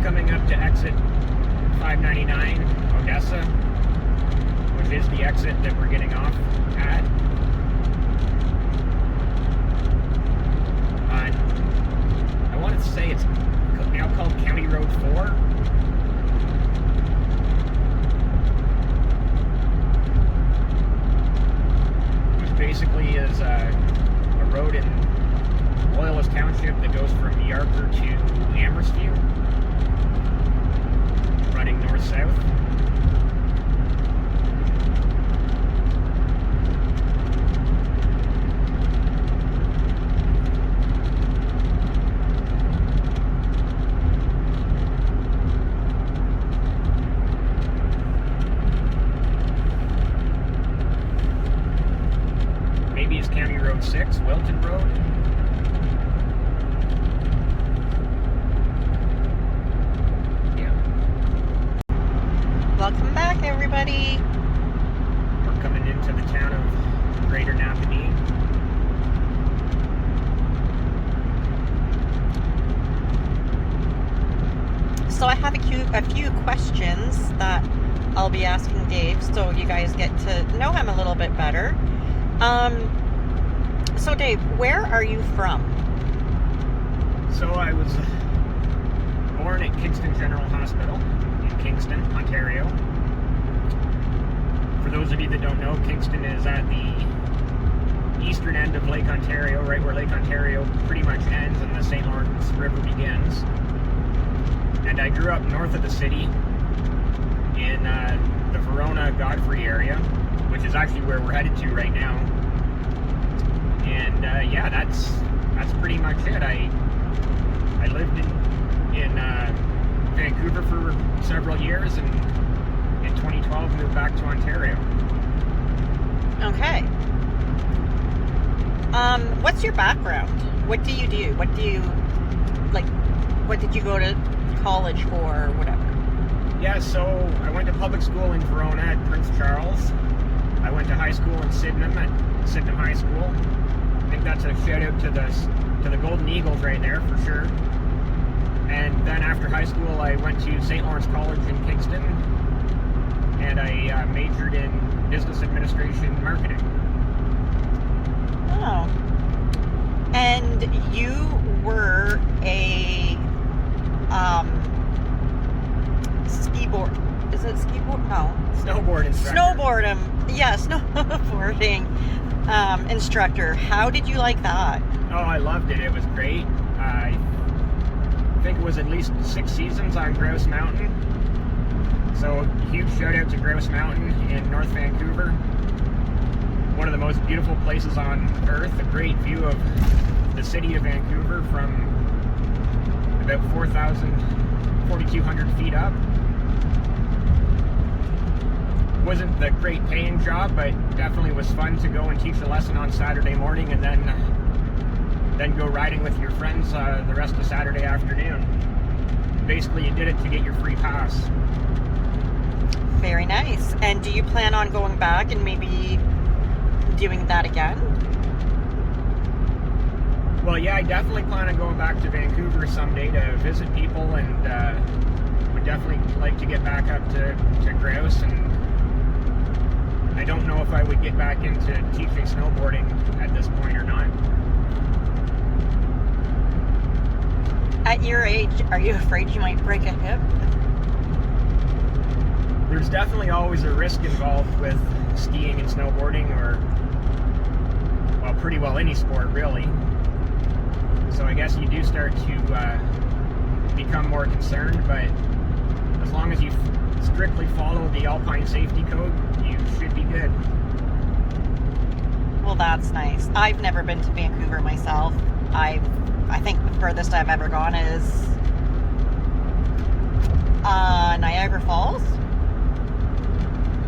coming up to exit 599 Odessa, which is the exit that we're getting off at. I wanted to say it's now called County Road 4. Which basically is a road in Loyalist Township that goes from Yarker to Marysville, running north-south. Maybe it's County Road 6, Wilton Road. Welcome back, everybody. We're coming into the town of Greater Napanee. So I have a few questions that I'll be asking Dave, so you guys get to know him a little bit better. So Dave, where are you from? So I was born at Kingston General Hospital in Kingston, Ontario. For those of you that don't know, Kingston is at the eastern end of Lake Ontario, right where Lake Ontario pretty much ends and the St. Lawrence River begins. And I grew up north of the city in the Verona, Godfrey area, which is actually where we're headed to right now. And yeah, that's pretty much it. I lived in Vancouver for several years, and in 2012 moved back to Ontario. Okay. What's your background? What do you do? What do you, like, what did you go to college for or whatever? Yeah, so I went to public school in Verona at Prince Charles. I went to high school in Sydenham at Sydenham High School. I think that's a shout out to the Golden Eagles right there for sure. And then after high school, I went to St. Lawrence College in Kingston, and I majored in business administration marketing. Oh. And you were a skiboard. Is it skiboard? No. Snowboard instructor. Snowboarding instructor. How did you like that? Oh, I loved it. It was great. I think it was at least 6 seasons on Grouse Mountain. So huge shout out to Grouse Mountain in North Vancouver. One of the most beautiful places on earth. A great view of the city of Vancouver from about 4,200 feet up. Wasn't the great paying job, but definitely was fun to go and teach a lesson on Saturday morning and then go riding with your friends the rest of Saturday afternoon. Basically, you did it to get your free pass. Very nice. And do you plan on going back and maybe doing that again? Well, yeah, I definitely plan on going back to Vancouver someday to visit people, and would definitely like to get back up to Grouse. And I don't know if I would get back into teaching snowboarding at this point or not. At your age, are you afraid you might break a hip? There's definitely always a risk involved with skiing and snowboarding, or, well, pretty well any sport, really. So I guess you do start to become more concerned, but as long as you strictly follow the Alpine Safety Code, you should be good. Well, that's nice. I've never been to Vancouver myself. I think the furthest I've ever gone is Niagara Falls.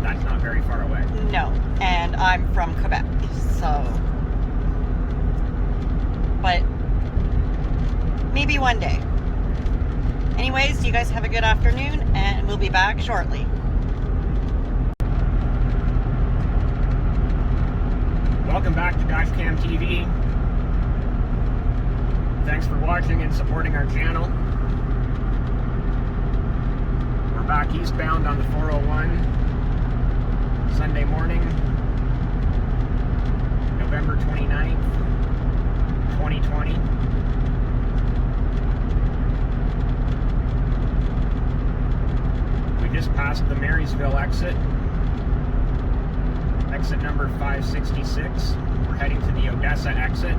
That's not very far away. No, and I'm from Quebec, so. But maybe one day. Anyways, you guys have a good afternoon, and we'll be back shortly. Welcome back to dashcamtv. Thanks for watching and supporting our channel. back eastbound on the 401, Sunday morning, November 29th, 2020. We just passed the Marysville exit number 566. We're heading to the Odessa exit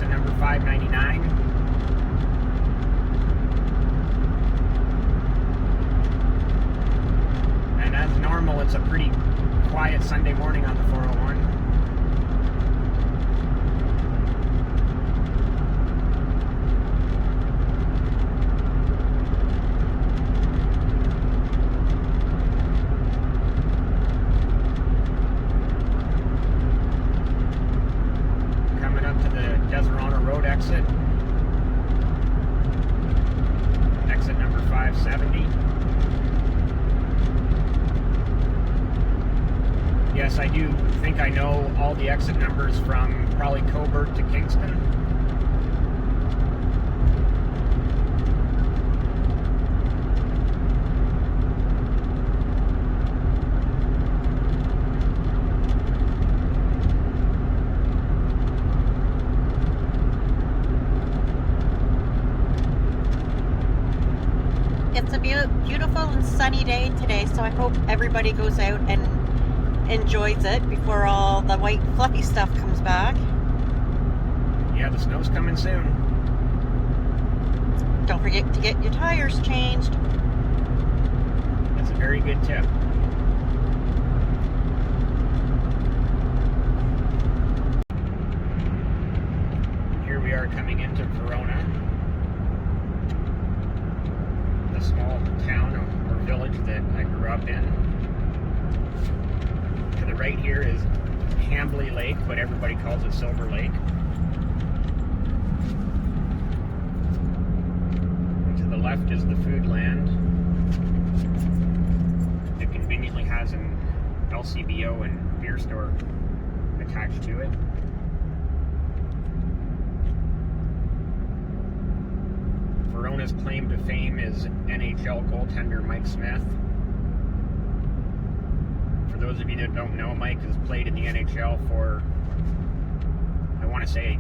number 599. And as normal, it's a pretty quiet Sunday morning on the 401. Coming up to the Deseronto Road exit number 570. Yes, I do think I know all the exit numbers from probably Coburg to Kingston. It's a beautiful and sunny day today, so I hope everybody goes out and enjoys it before all the white fluffy stuff comes back. Yeah, the snow's coming soon. Don't forget to get your tires changed. That's a very good tip. Here we are coming into Verona, the small town or village that I grew up in. To the right here is Hambley Lake, but everybody calls it Silver Lake. And to the left is the food land. It conveniently has an LCBO and beer store attached to it. Verona's claim to fame is NHL goaltender Mike Smith. For those of you that don't know, Mike has played in the NHL for, I want to say,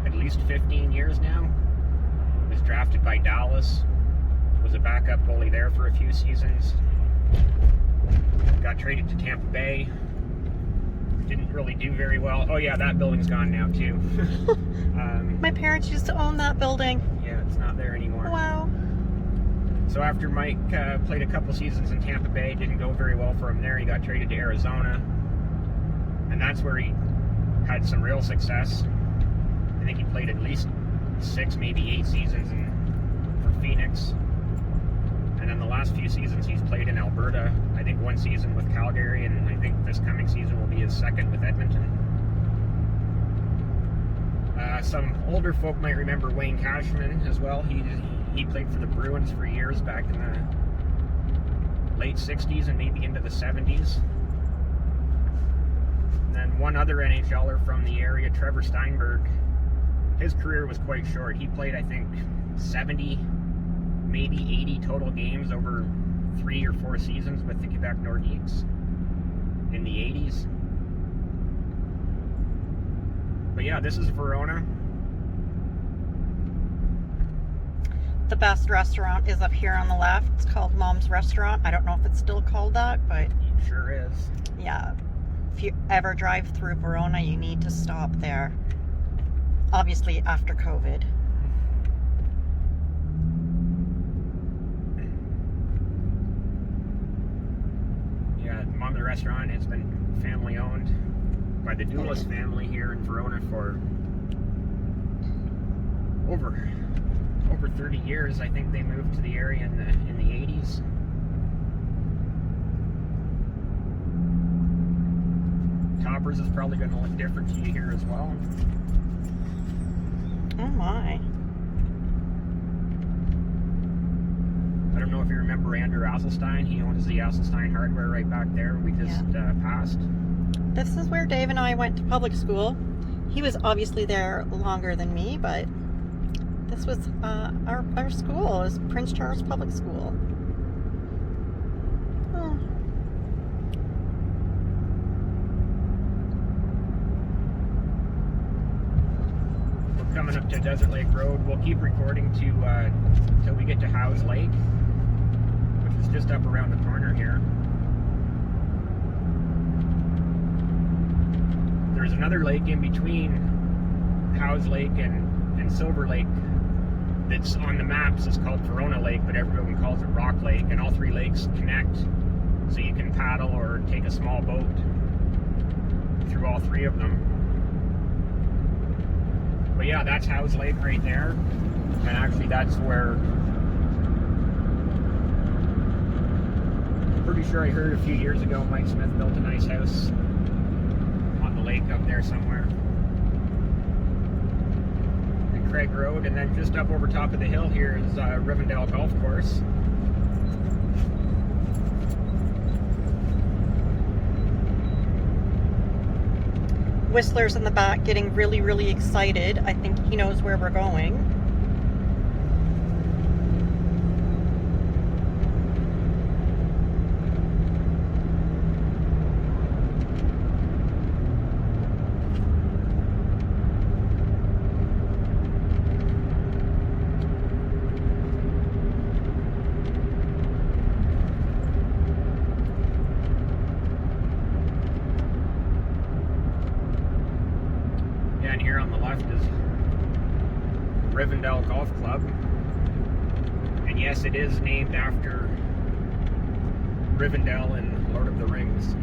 at least 15 years now. He was drafted by Dallas, was a backup goalie there for a few seasons. Got traded to Tampa Bay. Didn't really do very well. Oh yeah, that building's gone now too. My parents used to own that building. Yeah, it's not there anymore. Wow. So after Mike played a couple seasons in Tampa Bay, didn't go very well for him there. He got traded to Arizona, and that's where he had some real success. I think he played at least 6, maybe 8 seasons for Phoenix. And then the last few seasons he's played in Alberta. I think 1 season with Calgary, and I think this coming season will be his 2nd with Edmonton. Some older folk might remember Wayne Cashman as well. He played for the Bruins for years back in the late 60s and maybe into the 70s. And then one other NHLer from the area, Trevor Steinberg, his career was quite short. He played, I think, 70, maybe 80 total games over 3 or 4 seasons with the Quebec Nordiques in the 80s. But yeah, this is Verona. The best restaurant is up here on the left. It's called Mom's Restaurant. I don't know if it's still called that, but It sure is. yeah, if you ever drive through Verona, you need to stop there. Obviously after COVID. Yeah, Mom's Restaurant has been family owned by the Duelis family here in Verona for over 30 years. I think they moved to the area in the 80s. Toppers is probably going to look different to you here as well. Oh my. I don't know if you remember Andrew Asselstein. He owns the Asselstein Hardware right back there. We just passed. This is where Dave and I went to public school. He was obviously there longer than me, but This was our school. It was Prince Charles Public School. Oh. We're coming up to Desert Lake Road. We'll keep recording till we get to Howes Lake, which is just up around the corner here. There's another lake in between Howes Lake and Silver Lake that's on the maps. It's called Verona Lake, but everyone calls it Rock Lake, and all three lakes connect, so you can paddle or take a small boat through all three of them. But yeah, that's Howes Lake right there, and actually that's where, I'm pretty sure I heard a few years ago Mike Smith built a nice house on the lake up there somewhere. And Craig Road, and then just up over top of the hill here is Revell Golf Course. Whistler's in the back getting really, really excited. I think he knows where we're going. Revell Golf Club, and yes, it is named after Rivendell in Lord of the Rings.